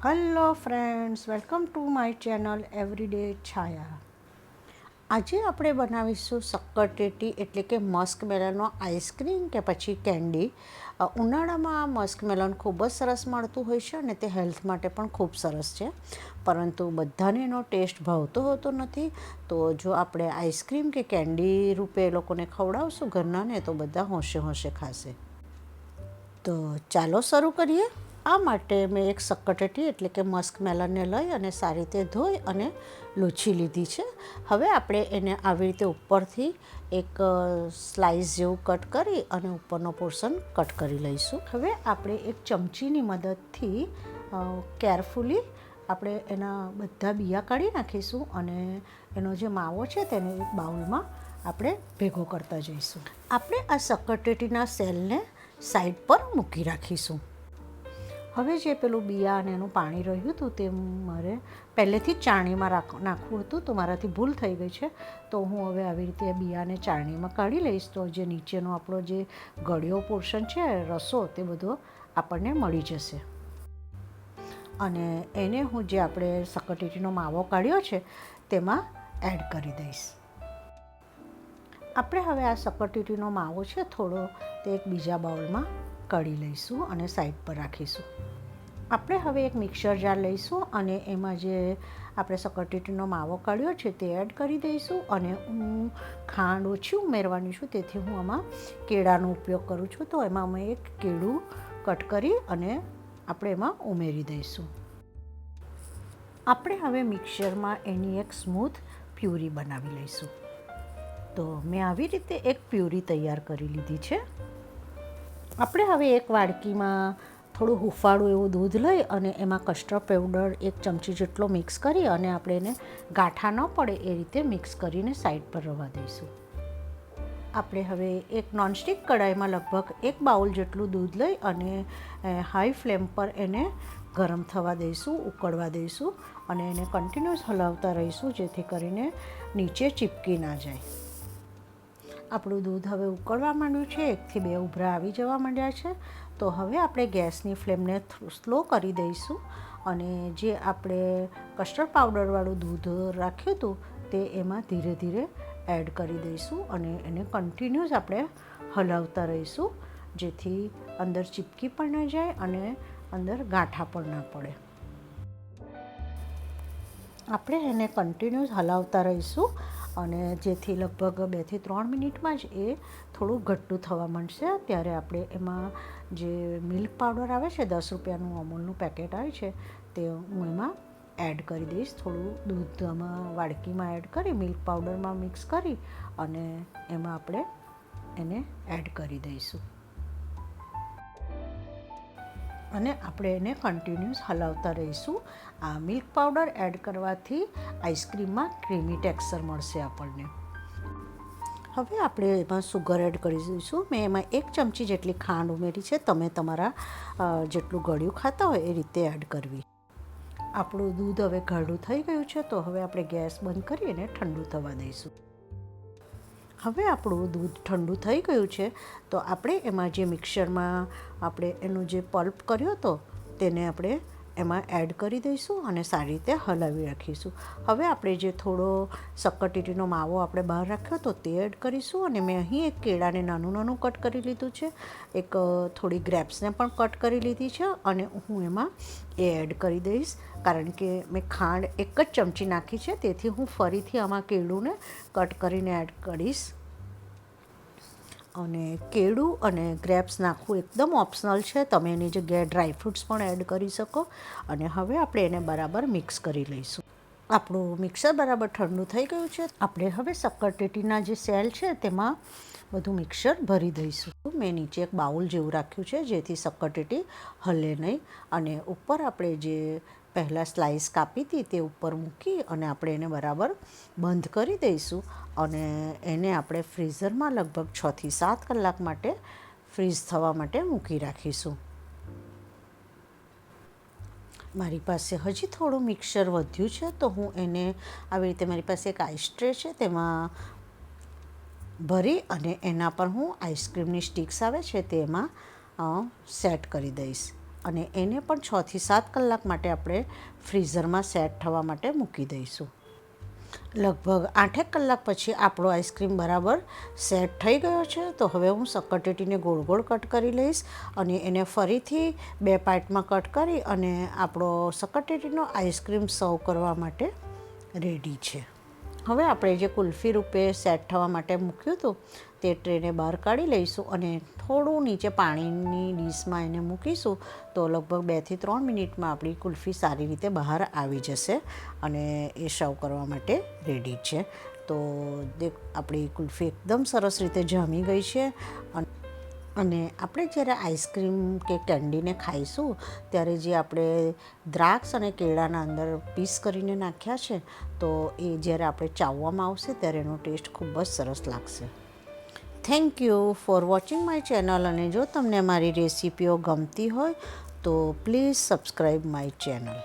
Hello friends, welcome to my channel everyday Chhaya. આજે આપણે બનાવીશું શક્કરટેટી એટલે કે મસ્ક મેલનનો આઈસ્ક્રીમ કે પછી કેન્ડી. ઉનાળામાં આ મસ્ક મેલન ખૂબ જ સરસ મળતું હોય છે અને તે હેલ્થ માટે પણ ખૂબ સરસ છે, પરંતુ બધાને એનો ટેસ્ટ ભાવતો હોતો નથી. તો જો આપણે આઈસ્ક્રીમ કે કેન્ડી રૂપે એ લોકોને ખવડાવશું ઘરનાને, તો બધા હોંશે હોંશે ખાશે. તો ચાલો શરૂ કરીએ. આ માટે મેં એક શક્કરટેટી એટલે કે મસ્ક મેલનને લઈ અને સારી રીતે ધોઈ અને લૂછી લીધી છે. હવે આપણે એને આવી રીતે ઉપરથી એક સ્લાઇસ જેવું કટ કરી અને ઉપરનો પોર્શન કટ કરી લઈશું. હવે આપણે એક ચમચીની મદદથી કેરફુલી આપણે એના બધા બિયા કાઢી નાખીશું અને એનો જે માવો છે તેને એક બાઉલમાં આપણે ભેગો કરતા જઈશું. આપણે આ શક્કરટેટીના સેલને સાઈડ પર મૂકી રાખીશું. હવે જે પેલું બિયા અને એનું પાણી રહ્યું હતું તે મારે પહેલેથી જ ચાળણીમાં નાખવું હતું, તો મારાથી ભૂલ થઈ ગઈ છે. તો હું હવે આવી રીતે બિયાને ચાળણીમાં કાઢી લઈશ, તો જે નીચેનો આપણો જે ગળ્યો પોર્શન છે રસો, તે બધો આપણને મળી જશે. અને એને હું જે આપણે શક્કરટેટીનો માવો કાઢ્યો છે તેમાં એડ કરી દઈશ. આપણે હવે આ શક્કરટેટીનો માવો છે થોડો તે એક બીજા બાઉલમાં કાઢી લઈશું અને સાઈડ પર રાખીશું. આપણે હવે એક મિક્સર જાર લઈશું અને એમાં જે આપણે શક્કરટેટીનો માવો કાઢ્યો છે તે એડ કરી દઈશું. અને હું ખાંડ ઓછી ઉમેરવાની છું, તેથી હું આમાં કેળાનો ઉપયોગ કરું છું. તો એમાં અમે એક કેળું કટ કરી અને આપણે એમાં ઉમેરી દઈશું. આપણે હવે મિક્સરમાં એની એક સ્મૂથ પ્યુરી બનાવી લઈશું. તો મેં આવી રીતે એક પ્યુરી તૈયાર કરી લીધી છે. આપણે હવે એક વાડકીમાં થોડું હુંફાળું એવું દૂધ લઈ અને એમાં કસ્ટર્ડ પાવડર 1 ચમચી જેટલો મિક્સ કરી અને આપણે એને ગાંઠા ન પડે એ રીતે મિક્સ કરીને સાઈડ પર રવા દઈશું. આપણે હવે એક નોનસ્ટિક કઢાઈમાં લગભગ 1 બાઉલ જેટલું દૂધ લઈ અને હાઈ ફ્લેમ પર એને ગરમ થવા દઈશું, ઉકળવા દઈશું અને એને કન્ટિન્યુઅસ હલાવતા રહીશું, જેથી કરીને નીચે ચીપકી ના જાય. આપણું દૂધ હવે ઉકળવા માંડ્યું છે, 1 થી 2 ઉભરા આવી જવા માંડ્યા છે. તો હવે આપણે ગેસની ફ્લેમને સ્લો કરી દઈશું અને જે આપણે કસ્ટર્ડ પાવડરવાળું દૂધ રાખ્યું હતું તે એમાં ધીરે ધીરે એડ કરી દઈશું અને એને કન્ટિન્યુઅસ આપણે હલાવતા રહીશું, જેથી અંદર ચીપકી પણ ન જાય અને અંદર ગાંઠા પણ ના પડે. આપણે એને કન્ટિન્યુઅસ હલાવતા રહીશું અને જેથી લગભગ 2 થી 3 મિનિટમાં જ એ થોડું ઘટ્ટું થવા માંડશે. ત્યારે આપણે એમાં જે મિલ્ક પાવડર આવે છે, 10 રૂપિયાનું અમૂલનું પેકેટ આવે છે, તે હું એમાં એડ કરી દઈશ. થોડું દૂધમાં વાડકીમાં એડ કરી મિલ્ક પાવડરમાં મિક્સ કરી અને એમાં આપણે એને એડ કરી દઈશું અને આપણે એને કન્ટિન્યુઅસ હલાવતા રહીશું. આ મિલ્ક પાવડર એડ કરવાથી આઈસ્ક્રીમમાં ક્રીમી ટેક્સચર મળશે આપણને. હવે આપણે એમાં સુગર એડ કરી દઈશું. મેં એમાં 1 ચમચી જેટલી ખાંડ ઉમેરી છે. તમે તમારા જેટલું ગળ્યું ખાતા હોય એ રીતે એડ કરવી. આપણું દૂધ હવે ઘાડું થઈ ગયું છે, તો હવે આપણે ગેસ બંધ કરી એને ઠંડુ થવા દઈશું. હવે આપણું દૂધ ઠંડુ થઈ ગયું છે, તો આપણે એમાં જે મિક્સરમાં આપણે એનો જે પલ્પ કર્યો હતો તેને આપણે એમાં એડ કરી દઈશું અને સારી રીતે હલાવી રાખીશું. હવે આપણે જે થોડો શક્કરટેટીનો માવો આપણે બહાર રાખ્યો હતો તે એડ કરીશું અને મેં અહીં એક કેળાને નાનું નાનું કટ કરી લીધું છે, એક થોડી ગ્રેપ્સને પણ કટ કરી લીધી છે અને હું એમાં એ એડ કરી દઈશ. કારણ કે મેં ખાંડ 1 જ ચમચી નાખી છે, તેથી હું ફરીથી આમાં કેળુંને કટ કરીને એડ કરીશ. અને કેળું અને ગ્રેપ્સ નાખવું એકદમ ઓપ્શનલ છે, તમે એની જગ્યાએ ડ્રાયફ્રૂટ્સ પણ એડ કરી શકો. અને હવે આપણે એને બરાબર મિક્સ કરી લઈશું. આપણું મિક્સર બરાબર ઠંડુ થઈ ગયું છે. આપણે હવે શક્કરટેટીના જે સેલ છે તેમાં બધું મિક્સર ભરી દઈશું. મેં નીચે એક બાઉલ જેવું રાખ્યું છે, જેથી શક્કરટેટી હલે નહીં. અને ઉપર આપણે જે પહેલાં સ્લાઇસ કાપી હતી તે ઉપર મૂકી અને આપણે એને બરાબર બંધ કરી દઈશું અને એને આપણે ફ્રીઝરમાં લગભગ 6 થી 7 કલાક માટે ફ્રીઝ થવા માટે મૂકી રાખીશું. મારી પાસે હજી થોડું મિક્સર વધ્યું છે, તો હું એને આવી રીતે મારી પાસે એક આઈસ ટ્રે છે તેમાં ભરી અને એના પર હું આઈસ્ક્રીમની સ્ટિક્સ આવે છે તેમાં સેટ કરી દઈશ. અને એને પણ 6 થી 7 કલાક માટે આપણે ફ્રીઝરમાં સેટ થવા માટે મૂકી દઈશું. લગભગ 8 કલાક પછી આપણો આઈસ્ક્રીમ બરાબર સેટ થઈ ગયો છે. તો હવે હું શક્કરટેટીને ગોળ ગોળ કટ કરી લઈશ અને એને ફરીથી 2 પાર્ટમાં કટ કરી અને આપણો શક્કરટેટીનો આઈસ્ક્રીમ સર્વ કરવા માટે રેડી છે. હવે આપણે જે કુલ્ફી રૂપે સેટ થવા માટે મૂક્યું હતું તે ટ્રેને બહાર કાઢી લઈશું અને થોડું નીચે પાણીની ડીશમાં એને મૂકીશું. તો લગભગ 2 થી 3 મિનિટમાં આપણી કુલ્ફી સારી રીતે બહાર આવી જશે અને એ સર્વ કરવા માટે રેડી છે. તો આપણી કુલ્ફી એકદમ સરસ રીતે જામી ગઈ છે. અને આપણે જ્યારે આઈસ્ક્રીમ કે કેન્ડીને ખાઈશું ત્યારે જે આપણે દ્રાક્ષ અને કેળાના અંદર પીસ કરીને નાખ્યા છે તો એ જ્યારે આપણે ચાવવામાં આવશે ત્યારે એનો ટેસ્ટ ખૂબ જ સરસ લાગશે. Thank you for watching my channel. અને જો તમને મારી રેસીપીઓ ગમતી હોય તો પ્લીઝ સબસ્ક્રાઈબ માય ચેનલ.